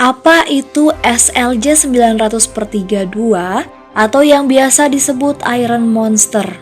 Apa itu SLJ 900/32 atau yang biasa disebut Iron Monster?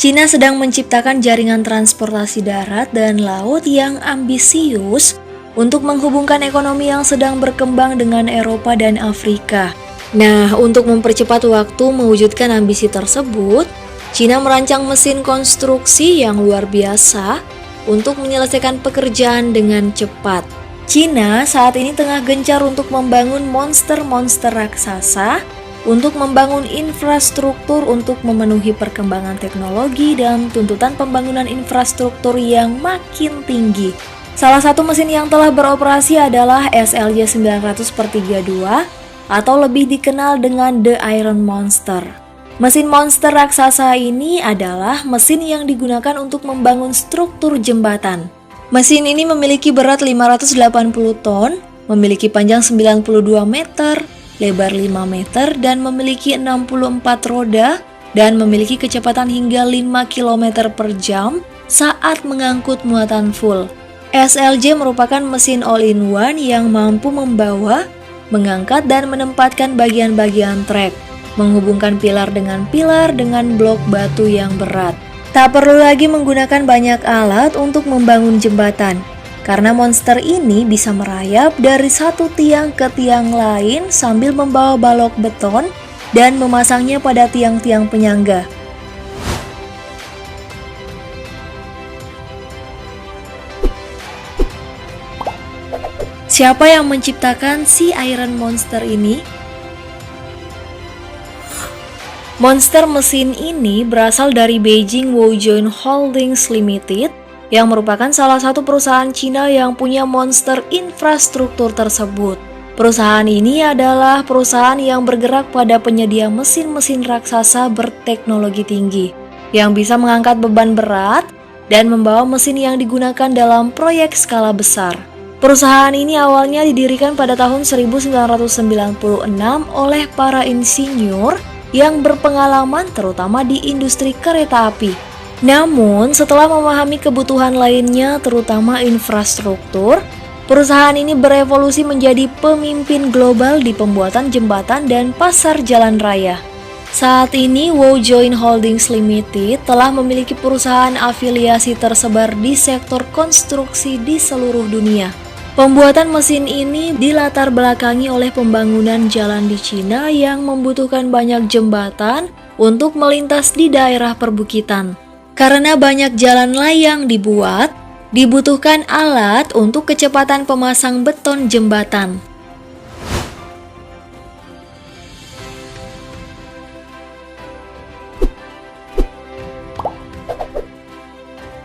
Cina sedang menciptakan jaringan transportasi darat dan laut yang ambisius untuk menghubungkan ekonomi yang sedang berkembang dengan Eropa dan Afrika. Nah, untuk mempercepat waktu mewujudkan ambisi tersebut, Cina merancang mesin konstruksi yang luar biasa untuk menyelesaikan pekerjaan dengan cepat. Cina saat ini tengah gencar untuk membangun monster-monster raksasa, untuk membangun infrastruktur untuk memenuhi perkembangan teknologi dan tuntutan pembangunan infrastruktur yang makin tinggi. Salah satu mesin yang telah beroperasi adalah SLJ 900/32 atau lebih dikenal dengan The Iron Monster. Mesin monster raksasa ini adalah mesin yang digunakan untuk membangun struktur jembatan. Mesin ini memiliki berat 580 ton, memiliki panjang 92 meter, lebar 5 meter, dan memiliki 64 roda, dan memiliki kecepatan hingga 5 km per jam saat mengangkut muatan full. SLJ merupakan mesin all-in-one yang mampu membawa, mengangkat, dan menempatkan bagian-bagian trek, menghubungkan pilar dengan blok batu yang berat. Tak perlu lagi menggunakan banyak alat untuk membangun jembatan, karena monster ini bisa merayap dari satu tiang ke tiang lain sambil membawa balok beton dan memasangnya pada tiang-tiang penyangga. Siapa yang menciptakan si Iron Monster ini? Monster mesin ini berasal dari Beijing Woujoin Holdings Limited yang merupakan salah satu perusahaan Cina yang punya monster infrastruktur tersebut. Perusahaan ini adalah perusahaan yang bergerak pada penyedia mesin-mesin raksasa berteknologi tinggi yang bisa mengangkat beban berat dan membawa mesin yang digunakan dalam proyek skala besar. Perusahaan ini awalnya didirikan pada tahun 1996 oleh para insinyur yang berpengalaman terutama di industri kereta api. Namun, setelah memahami kebutuhan lainnya terutama infrastruktur, perusahaan ini berevolusi menjadi pemimpin global di pembuatan jembatan dan pasar jalan raya. Saat ini, Woujoin Holdings Limited telah memiliki perusahaan afiliasi tersebar di sektor konstruksi di seluruh dunia. Pembuatan mesin ini dilatar belakangi oleh pembangunan jalan di Cina yang membutuhkan banyak jembatan untuk melintas di daerah perbukitan. Karena banyak jalan layang dibuat, dibutuhkan alat untuk kecepatan pemasang beton jembatan.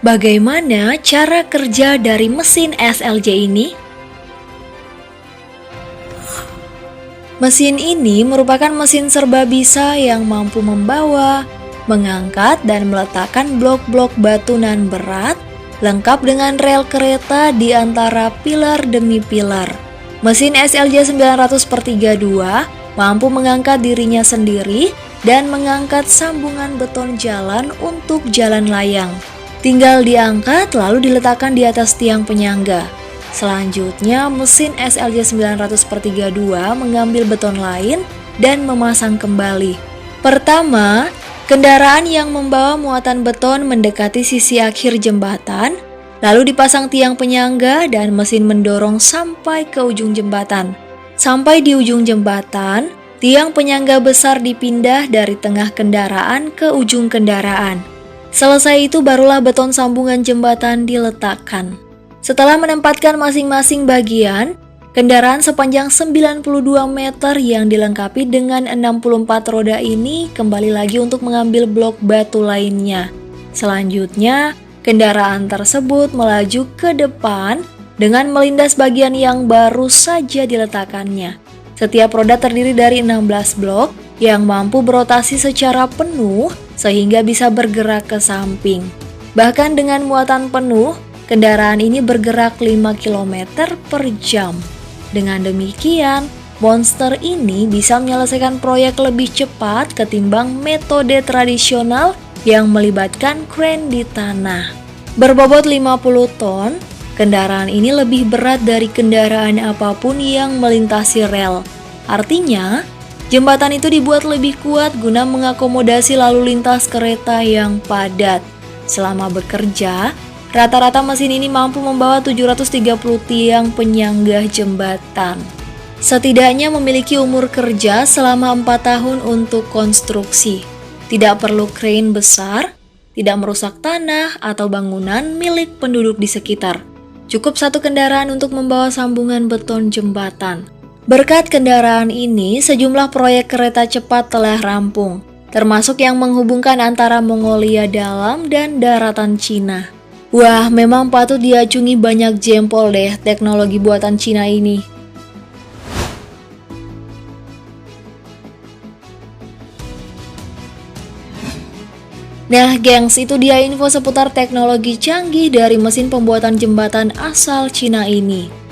Bagaimana cara kerja dari mesin SLJ ini? Mesin ini merupakan mesin serbabisa yang mampu membawa, mengangkat, dan meletakkan blok-blok batu nan berat, lengkap dengan rel kereta di antara pilar demi pilar. Mesin SLJ 900/32 mampu mengangkat dirinya sendiri dan mengangkat sambungan beton jalan untuk jalan layang. Tinggal diangkat lalu diletakkan di atas tiang penyangga. Selanjutnya, mesin SLJ 900/32 mengambil beton lain dan memasang kembali. Pertama, kendaraan yang membawa muatan beton mendekati sisi akhir jembatan, lalu dipasang tiang penyangga dan mesin mendorong sampai ke ujung jembatan. Sampai di ujung jembatan, tiang penyangga besar dipindah dari tengah kendaraan ke ujung kendaraan. Selesai itu barulah beton sambungan jembatan diletakkan. Setelah menempatkan masing-masing bagian, kendaraan sepanjang 92 meter yang dilengkapi dengan 64 roda ini kembali lagi untuk mengambil blok batu lainnya. Selanjutnya, kendaraan tersebut melaju ke depan dengan melindas bagian yang baru saja diletakkannya. Setiap roda terdiri dari 16 blok yang mampu berotasi secara penuh sehingga bisa bergerak ke samping. Bahkan dengan muatan penuh, kendaraan ini bergerak 5 km per jam. Dengan demikian, monster ini bisa menyelesaikan proyek lebih cepat ketimbang metode tradisional yang melibatkan kren di tanah. Berbobot 50 ton, Kendaraan ini lebih berat dari kendaraan apapun yang melintasi rel. Artinya, jembatan itu dibuat lebih kuat guna mengakomodasi lalu lintas kereta yang padat. Selama bekerja, rata-rata mesin ini mampu membawa 730 tiang penyangga jembatan. Setidaknya memiliki umur kerja selama 4 tahun untuk konstruksi. Tidak perlu krain besar, tidak merusak tanah atau bangunan milik penduduk di sekitar. Cukup satu kendaraan untuk membawa sambungan beton jembatan. Berkat kendaraan ini, sejumlah proyek kereta cepat telah rampung, termasuk yang menghubungkan antara Mongolia dalam dan daratan Cina. Wah, memang patut diacungi banyak jempol deh teknologi buatan Cina ini. Nah, gengs, itu dia info seputar teknologi canggih dari mesin pembuatan jembatan asal Cina ini.